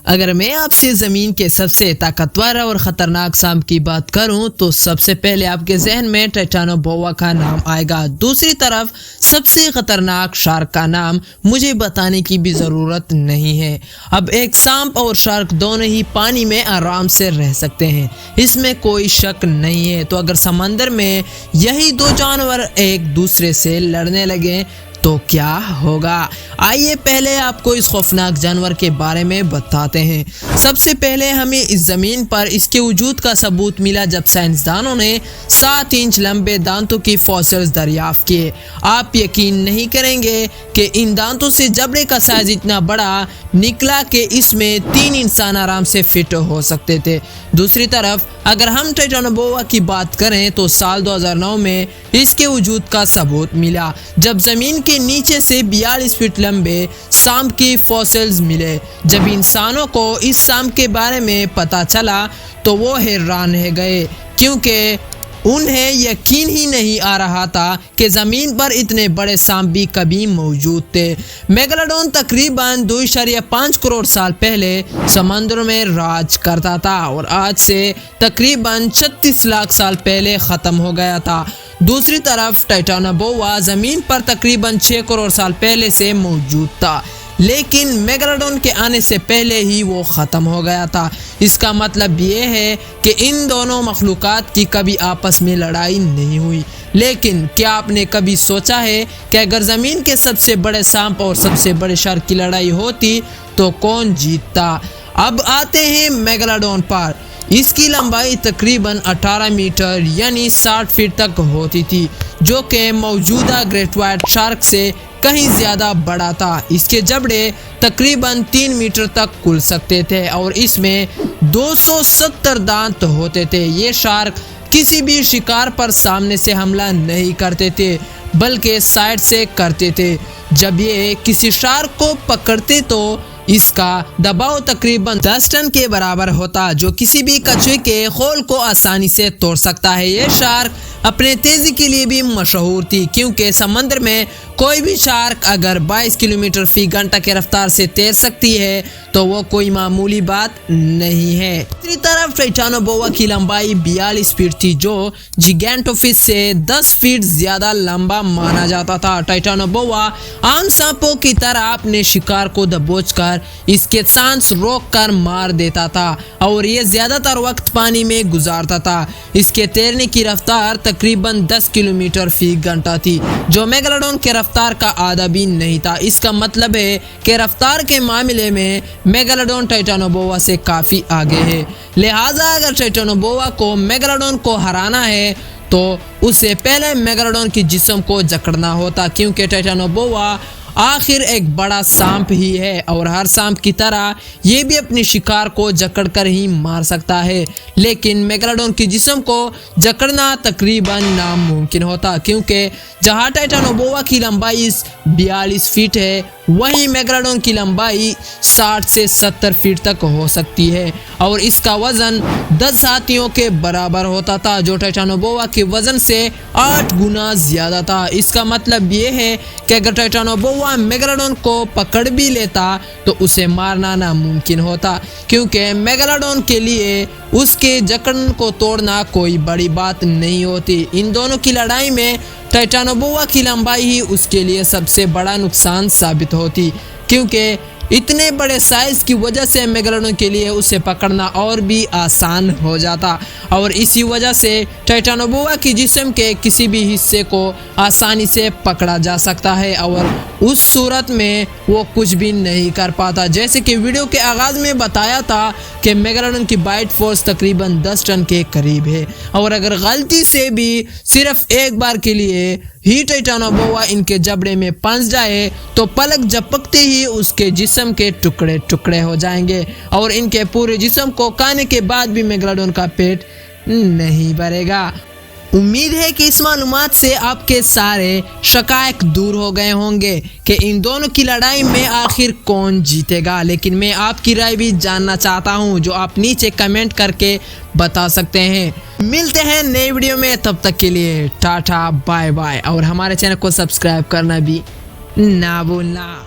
अगर मैं आपसे ज़मीन के सबसे ताकतवर और ख़तरनाक सांप की बात करूं तो सबसे पहले आपके जहन में टाइटानोबोआ का नाम आएगा। दूसरी तरफ सबसे ख़तरनाक शार्क का नाम मुझे बताने की भी ज़रूरत नहीं है। अब एक सांप और शार्क दोनों ही पानी में आराम से रह सकते हैं, इसमें कोई शक नहीं है। तो अगर समंदर में यही दो जानवर एक दूसरे से लड़ने लगे तो क्या होगा? आइए पहले आपको इस खौफनाक जानवर के बारे में बताते हैं। सबसे पहले हमें इस ज़मीन पर इसके वजूद का सबूत मिला जब साइंसदानों ने 7 इंच लंबे दांतों की फॉसिल्स दरियाफ्त किए। आप यकीन नहीं करेंगे कि इन दांतों से जबड़े का साइज इतना बड़ा निकला कि इसमें 3 इंसान आराम से फिट हो सकते थे। दूसरी तरफ अगर हम टाइटानोबोआ की बात करें तो साल 2009 में इसके वजूद का सबूत मिला जब जमीन के नीचे से 42 फीट लंबे सांप की फॉसिल्स मिले। जब इंसानों को इस सांप के बारे में पता चला तो वो हैरान रह गए, क्योंकि उन्हें यकीन ही नहीं आ रहा था कि ज़मीन पर इतने बड़े सांप भी कभी मौजूद थे। मेगालोडॉन तकरीबन 2.5 करोड़ साल पहले समंदर में राज करता था और आज से तकरीबन 36 लाख साल पहले ख़त्म हो गया था। दूसरी तरफ टाइटानोबोआ ज़मीन पर तकरीबन 6 करोड़ साल पहले से मौजूद था, लेकिन मेगालोडॉन के आने से पहले ही वो ख़त्म हो गया था। इसका मतलब ये है कि इन दोनों मखलूक़ात की कभी आपस में लड़ाई नहीं हुई। लेकिन क्या आपने कभी सोचा है कि अगर ज़मीन के सबसे बड़े सांप और सबसे बड़े शार्क की लड़ाई होती तो कौन जीतता? अब आते हैं मेगालोडॉन पर। इसकी लंबाई तकरीबन 18 मीटर यानी 60 फीट तक होती थी, जो कि मौजूदा ग्रेट वाइट शार्क से कहीं ज़्यादा बड़ा था। इसके जबड़े तकरीबन 3 मीटर तक खुल सकते थे और इसमें 270 दांत होते थे। ये शार्क किसी भी शिकार पर सामने से हमला नहीं करते थे, बल्कि साइड से करते थे। जब ये किसी शार्क को पकड़ते तो इसका दबाव तकरीबन 10 टन के बराबर होता, जो किसी भी कछुए के खोल को आसानी से तोड़ सकता है। ये शार्क अपने तेजी के लिए भी मशहूर थी, क्योंकि समंदर में कोई भी शार्क अगर 22 किलोमीटर फी घंटा की रफ्तार से तैर सकती है तो वो कोई मामूली बात नहीं है। दूसरी तरफ टाइटानोबोआ की लंबाई 42 फीट थी, जो जिगैंटोफिश से 10 फीट ज्यादा लंबा माना जाता था। टाइटानोबोआ आम सांपों की तरह अपने शिकार को दबोचकर इसके सांस रोक कर मार देता था और ये ज्यादातर वक्त पानी में गुजारता था। इसके तैरने की रफ्तार तकरीबन 10 किलोमीटर फी घंटा थी, जो मेगालोडॉन के रफ्तार का आधा भी नहीं था। इसका मतलब है कि रफ्तार के मामले में मेगालोडॉन टाइटानोबोआ से काफी आगे है। लिहाजा अगर टाइटानोबोआ को मेगालोडॉन को हराना है तो उससे पहले मेगालोडॉन की जिस्म को जकड़ना होता, क्योंकि टाइटानोबोआ आखिर एक बड़ा सांप ही है और हर सांप की तरह ये भी अपने शिकार को जकड़कर ही मार सकता है। लेकिन मेगालोडॉन की जिस्म को जकड़ना तकरीबन नामुमकिन होता, क्योंकि जहाँ टाइटानोबोआ की लंबाई 42 फीट है वहीं मेगालोडॉन की लंबाई 60 से 70 फीट तक हो सकती है और इसका वजन 10 हाथियों के बराबर होता था, जो टाइटानोबोआ के वजन से 8 गुना ज्यादा था। इसका मतलब ये है कि अगर टाइटानोबोआ मेगालोडॉन को पकड़ भी लेता तो उसे मारना नामुमकिन होता, क्योंकि मेगालोडॉन के लिए उसके जकड़न को तोड़ना कोई बड़ी बात नहीं होती। इन दोनों की लड़ाई में टाइटानोबोआ की लंबाई ही उसके लिए सबसे बड़ा नुकसान साबित होती, क्योंकि इतने बड़े साइज की वजह से मेगालोडॉन के लिए उसे पकड़ना और भी आसान हो जाता और इसी वजह से टाइटानोबोआ की जिस्म के किसी भी हिस्से को आसानी से पकड़ा जा सकता है और उस सूरत में वो कुछ भी नहीं कर पाता। जैसे कि वीडियो के आगाज़ में बताया था कि मेगालोडॉन की बाइट फोर्स तकरीबन 10 टन के करीब है और अगर गलती से भी सिर्फ एक बार के लिए ही टाइटानोबोआ इनके जबड़े में फंस जाए तो पलक झपकते ही उसके जिस्म के टुकड़े टुकड़े हो जाएंगे और इनके पूरे जिस्म को खाने के बाद भी मेगालोडॉन का पेट नहीं भरेगा। उम्मीद है कि इस मालूमात से आपके सारे शकायक दूर हो गए होंगे कि इन दोनों की लड़ाई में आखिर कौन जीतेगा। लेकिन मैं आपकी राय भी जानना चाहता हूं, जो आप नीचे कमेंट करके बता सकते हैं। मिलते हैं नई वीडियो में, तब तक के लिए टाटा बाय बाय और हमारे चैनल को सब्सक्राइब करना भी ना भूलना।